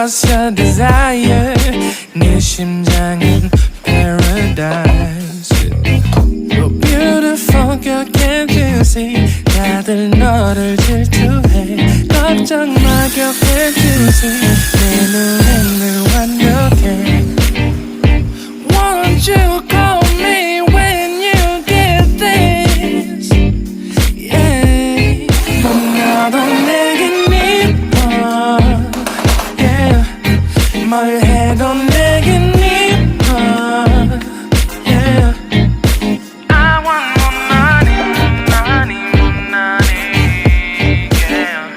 was your desire. 네 심장은 paradise. You're beautiful girl, can't you see? 다들 너를 질투해. 걱정 마 girl, can't you see? 내 눈엔 늘 완벽해. Won't you call me when you get this? Yeah. 넌 나도 내겐 이뻐. Yeah. 뭘 해도 내겐 이뻐. Yeah. I want more money, more money, more money. Yeah.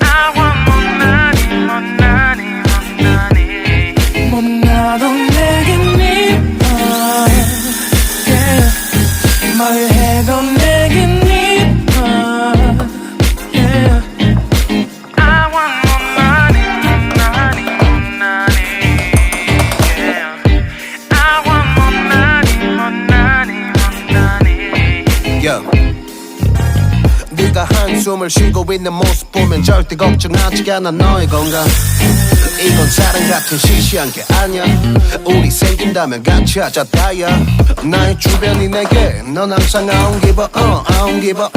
I want more money, more money, more money. 못 숨을 쉬고 있는 모습 보면 절대 걱정하지 않아 너의 건강. 이건 사랑 같은 시시한 게 아니야. 우리 생긴다면 같이 하자 다야. 나의 주변이 내게 넌 항상 I don't give a I don't give a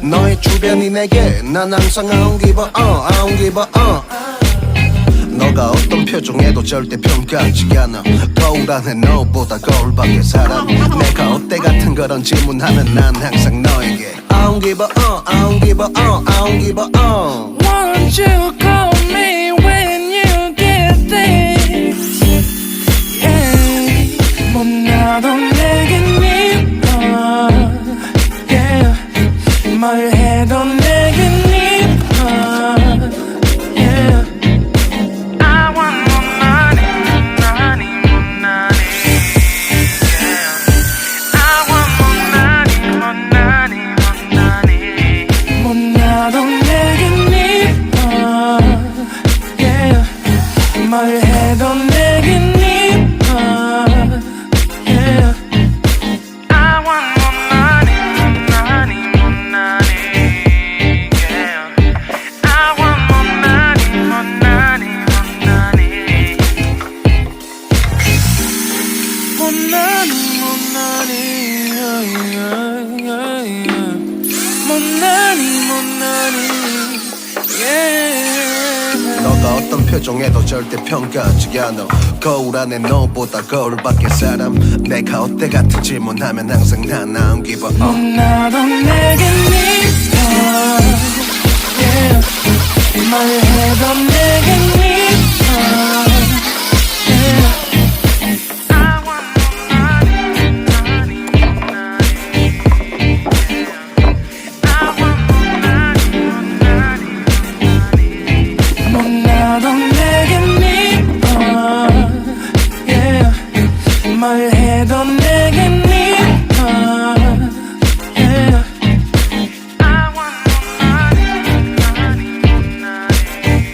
너의 주변이 내게 난 항상 I don't give a I don't give a 너가 어떤 표정에도 절대 평가하지 않아. 거울 안에 너보다 거울 밖의 사람. 내가 어때 같은 그런 질문하면 난 항상 너에게 I don't give a I don't give a I don't give a Won't you call me when you get there? Yeah. 못나도 내겐 미워. Yeah. 뭘 해도 내겐 미워. Yeah. I want more money, money, more money. Yeah. I want more money, more money, more money. 못나도 내겐 미워. Yeah. 뭘 해도 내겐 미워. Yeah. I want more money, more money, more money. Yeah. I want more money, more money, more money. More money, more money. Yeah, yeah, yeah, yeah. More money, more money. Yeah. 너가 어떤 표정에도 절대 평가하지 않아. 거울 안에 너보다 거울 밖의 사람. 내가 어때 같은 질문하면 항상 난 I don't give a 못나도 내겐 미워. Yeah. 뭘 해도 내겐 미워. Yeah. I want more money, money, money. Yeah. I want more money, money, money. 못나도 내겐 미워. Yeah. 뭘 해도 내겐 미워. Yeah. I want more money, money, money. Yeah.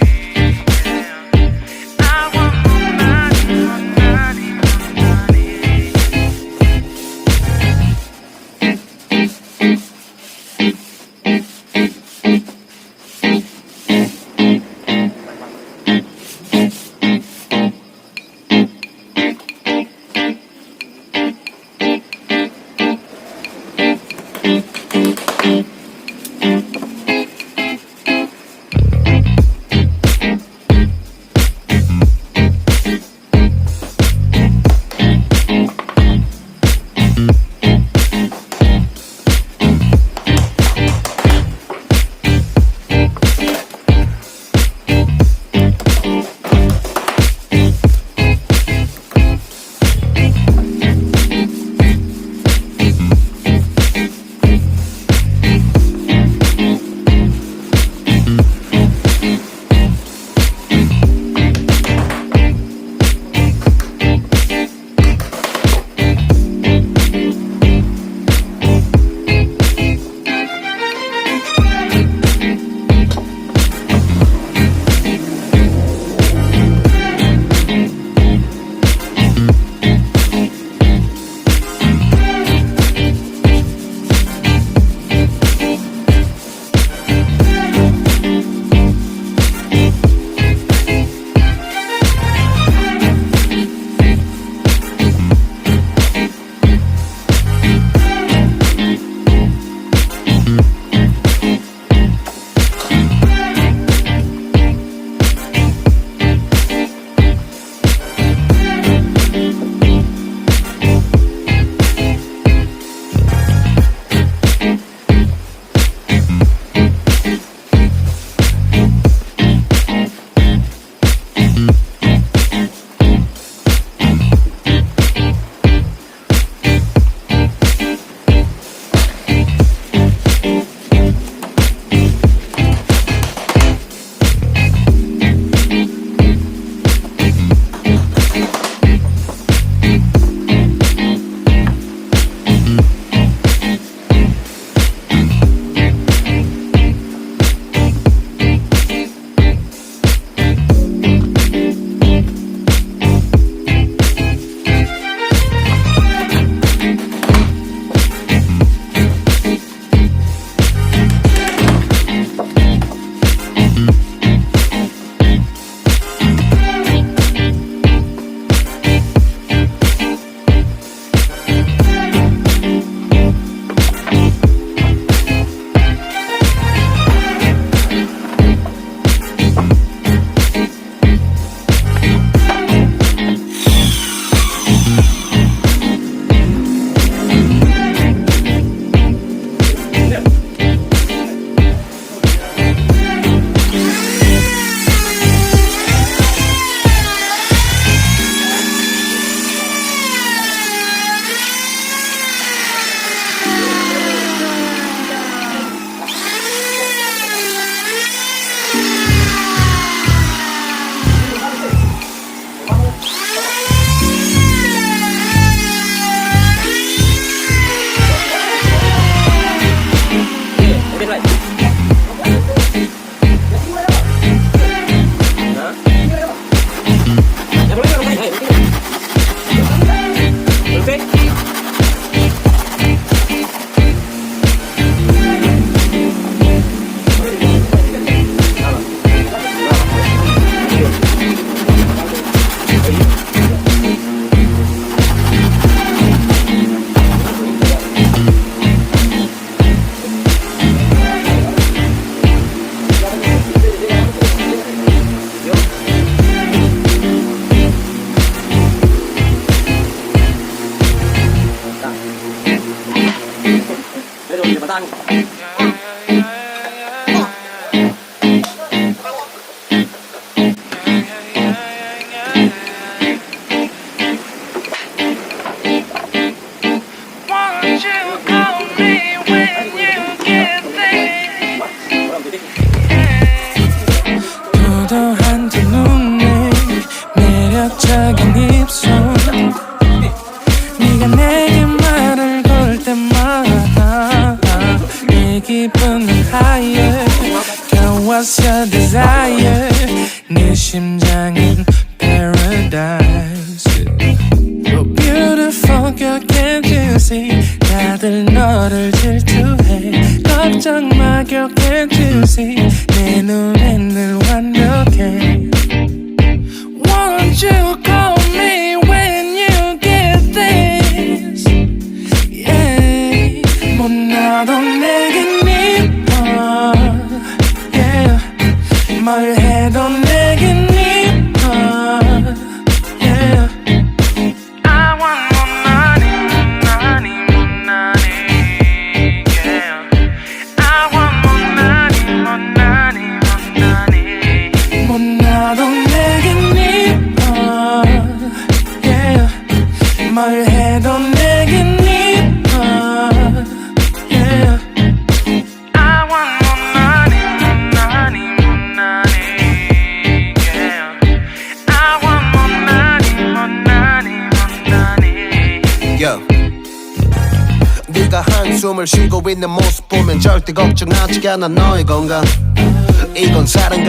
난 Won't you call me when you get there? 도도한 두 눈에 매력적인 입술 네가 내게 말을 걸 때마다 내 기분은 higher Girl what's your desire 네 심장은 paradise Oh beautiful girl can't you see 다들 너를 질투해 걱정 마 girl can't you see 내 눈엔 늘 완벽해 Won't you call me when you get this Yeah 못 나도 내겐 이뻐 Yeah 뭘 해도 내겐 이뻐 Yeah I want more money, money, more money Yeah I want more money, more money, more money 못 나도 내겐 이뻐 Yeah 뭘 해도 내겐 이뻐 Yeah I want more money, more money, more money Yeah I want more money, more money, more money Yo. 네가 한숨을 쉬고 있는 모습 보면 절대 걱정하지 않아 너의 건강 이건 사랑